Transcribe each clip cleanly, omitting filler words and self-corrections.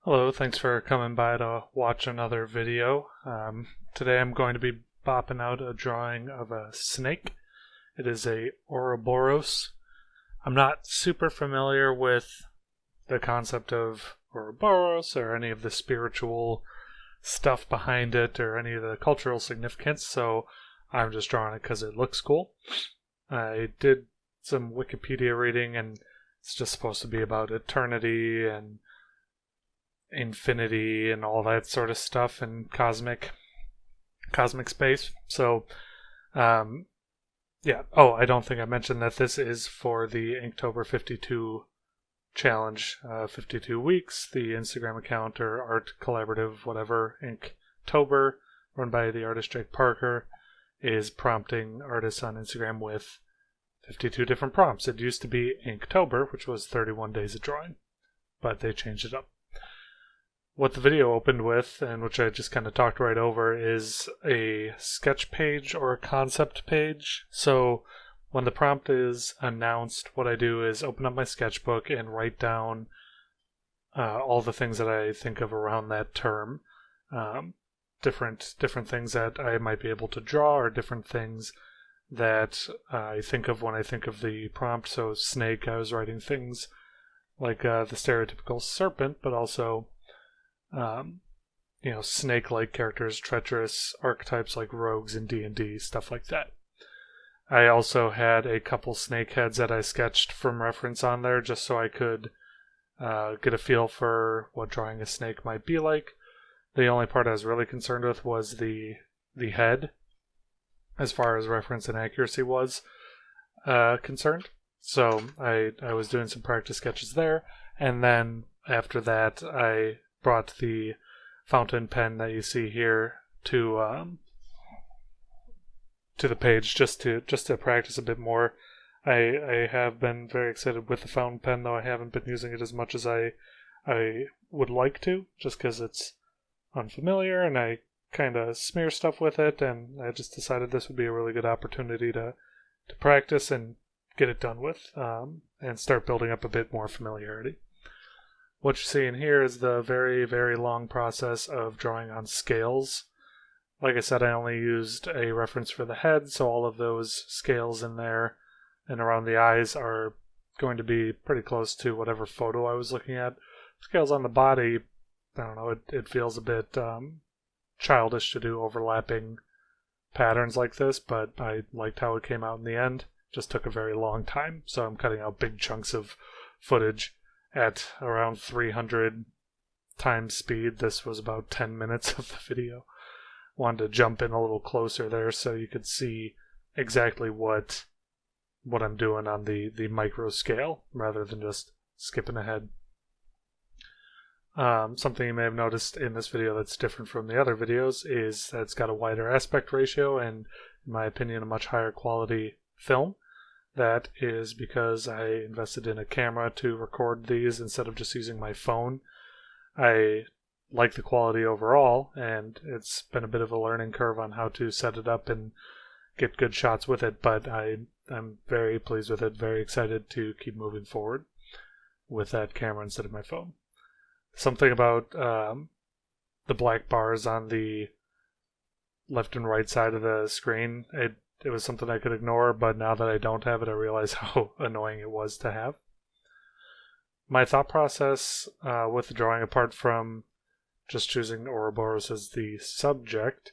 Hello, thanks for coming by to watch another video. Today I'm going to be bopping out a drawing of a snake. It is a ouroboros. I'm not super familiar with the concept of ouroboros or any of the spiritual stuff behind it or any of the cultural significance, so I'm just drawing it because it looks cool. I did some Wikipedia reading, and it's just supposed to be about eternity and infinity and all that sort of stuff and cosmic space. So yeah. Oh, I don't think I mentioned that this is for the Inktober 52 challenge. 52 weeks. The Instagram account or art collaborative, whatever, Inktober, run by the artist Jake Parker, is prompting artists on Instagram with 52 different prompts. It used to be Inktober, which was 31 days of drawing, but they changed it up. What the video opened with, and which I just kind of talked right over, is a sketch page or a concept page. So when the prompt is announced, what I do is open up my sketchbook and write down all the things that I think of around that term. Different things that I might be able to draw, or different things that I think of when I think of the prompt. So snake, I was writing things like the stereotypical serpent, but also snake-like characters, treacherous archetypes like rogues in D&D, stuff like that. I also had a couple snake heads that I sketched from reference on there, just so I could get a feel for what drawing a snake might be like. The only part I was really concerned with was the head, as far as reference and accuracy was concerned. So I was doing some practice sketches there, and then after that I brought the fountain pen that you see here to the page just to practice a bit more. I have been very excited with the fountain pen, though I haven't been using it as much as I would like to, just because it's unfamiliar and I kind of smear stuff with it, and I just decided this would be a really good opportunity to practice and get it done with, and start building up a bit more familiarity. What you're seeing here is the very, very long process of drawing on scales. Like I said, I only used a reference for the head, so all of those scales in there and around the eyes are going to be pretty close to whatever photo I was looking at. Scales on the body, I don't know, it feels a bit childish to do overlapping patterns like this, but I liked how it came out in the end. Just took a very long time, so I'm cutting out big chunks of footage at around 300 times speed. This was about 10 minutes of the video. Wanted to jump in a little closer there so you could see exactly what I'm doing on the micro scale, rather than just skipping ahead. Something you may have noticed in this video that's different from the other videos is that it's got a wider aspect ratio and, in my opinion, a much higher quality film. That is because I invested in a camera to record these instead of just using my phone. I like the quality overall, and it's been a bit of a learning curve on how to set it up and get good shots with it, but I'm very pleased with it, very excited to keep moving forward with that camera instead of my phone. Something about the black bars on the left and right side of the screen, it was something I could ignore, but now that I don't have it, I realize how annoying it was to have. My thought process with the drawing, apart from just choosing ouroboros as the subject,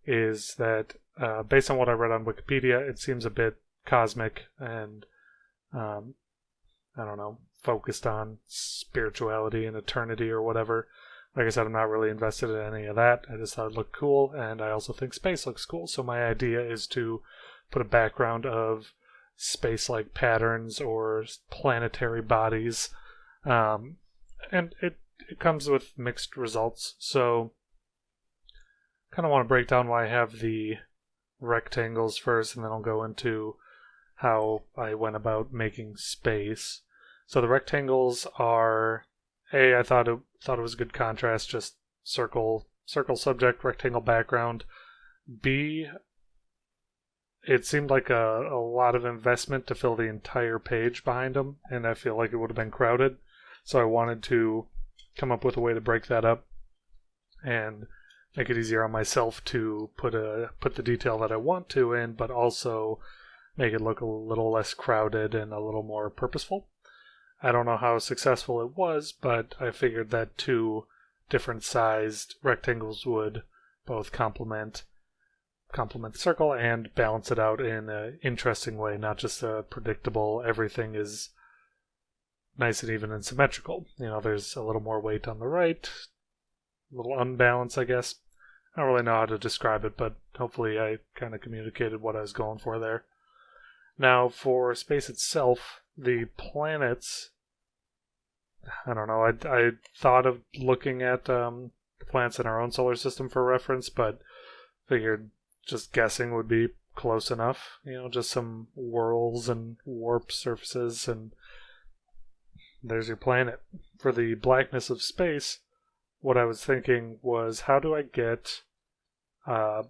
is that based on what I read on Wikipedia, it seems a bit cosmic and, I don't know, focused on spirituality and eternity or whatever. Like I said, I'm not really invested in any of that. I just thought it looked cool, and I also think space looks cool. So my idea is to put a background of space-like patterns or planetary bodies, and it comes with mixed results. So kind of want to break down why I have the rectangles first, and then I'll go into how I went about making space. So the rectangles are... A, I thought it was a good contrast, just circle subject, rectangle background. B, it seemed like a lot of investment to fill the entire page behind them, and I feel like it would have been crowded. So I wanted to come up with a way to break that up and make it easier on myself to put the detail that I want to in, but also make it look a little less crowded and a little more purposeful. I don't know how successful it was, but I figured that 2 different sized rectangles would both complement the circle and balance it out in an interesting way, not just a predictable everything is nice and even and symmetrical. There's a little more weight on the right, a little unbalanced, I guess. I don't really know how to describe it, but hopefully I kind of communicated what I was going for there. Now, for space itself, the planets, I don't know, I thought of looking at the planets in our own solar system for reference, but figured just guessing would be close enough. Just some whirls and warp surfaces, and there's your planet. For the blackness of space, what I was thinking was, how do I get the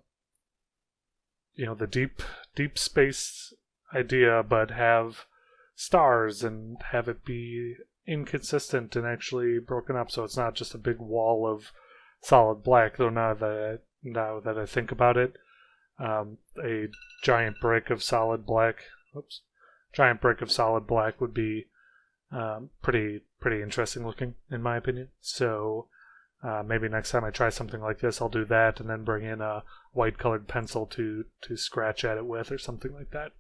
deep space idea, but have stars and have it be inconsistent and actually broken up, so it's not just a big wall of solid black. Though now that I think about it, a giant brick of solid black would be pretty interesting looking, in my opinion. So maybe next time I try something like this, I'll do that and then bring in a white colored pencil to scratch at it with, or something like that.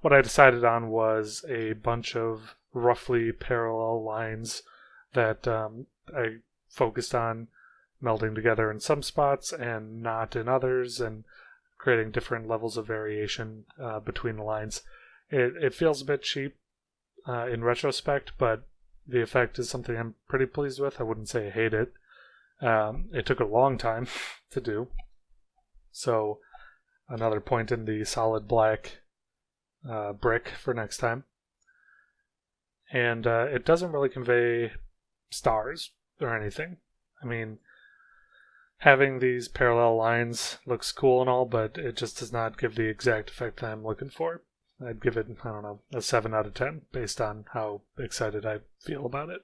What I decided on was a bunch of roughly parallel lines that I focused on melding together in some spots and not in others, and creating different levels of variation between the lines. It feels a bit cheap in retrospect, but the effect is something I'm pretty pleased with. I wouldn't say I hate it. It took a long time to do. So another point in the solid black brick for next time. And it doesn't really convey stars or anything. I mean, having these parallel lines looks cool and all, but it just does not give the exact effect that I'm looking for. I'd give it, I don't know, a 7 out of 10 based on how excited I feel about it.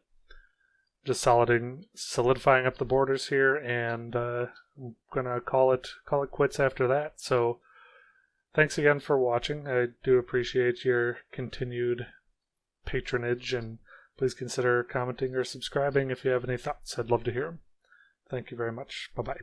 Just solidifying up the borders here, and I'm gonna call it quits after that. So thanks again for watching. I do appreciate your continued patronage, and please consider commenting or subscribing if you have any thoughts. I'd love to hear them. Thank you very much. Bye-bye.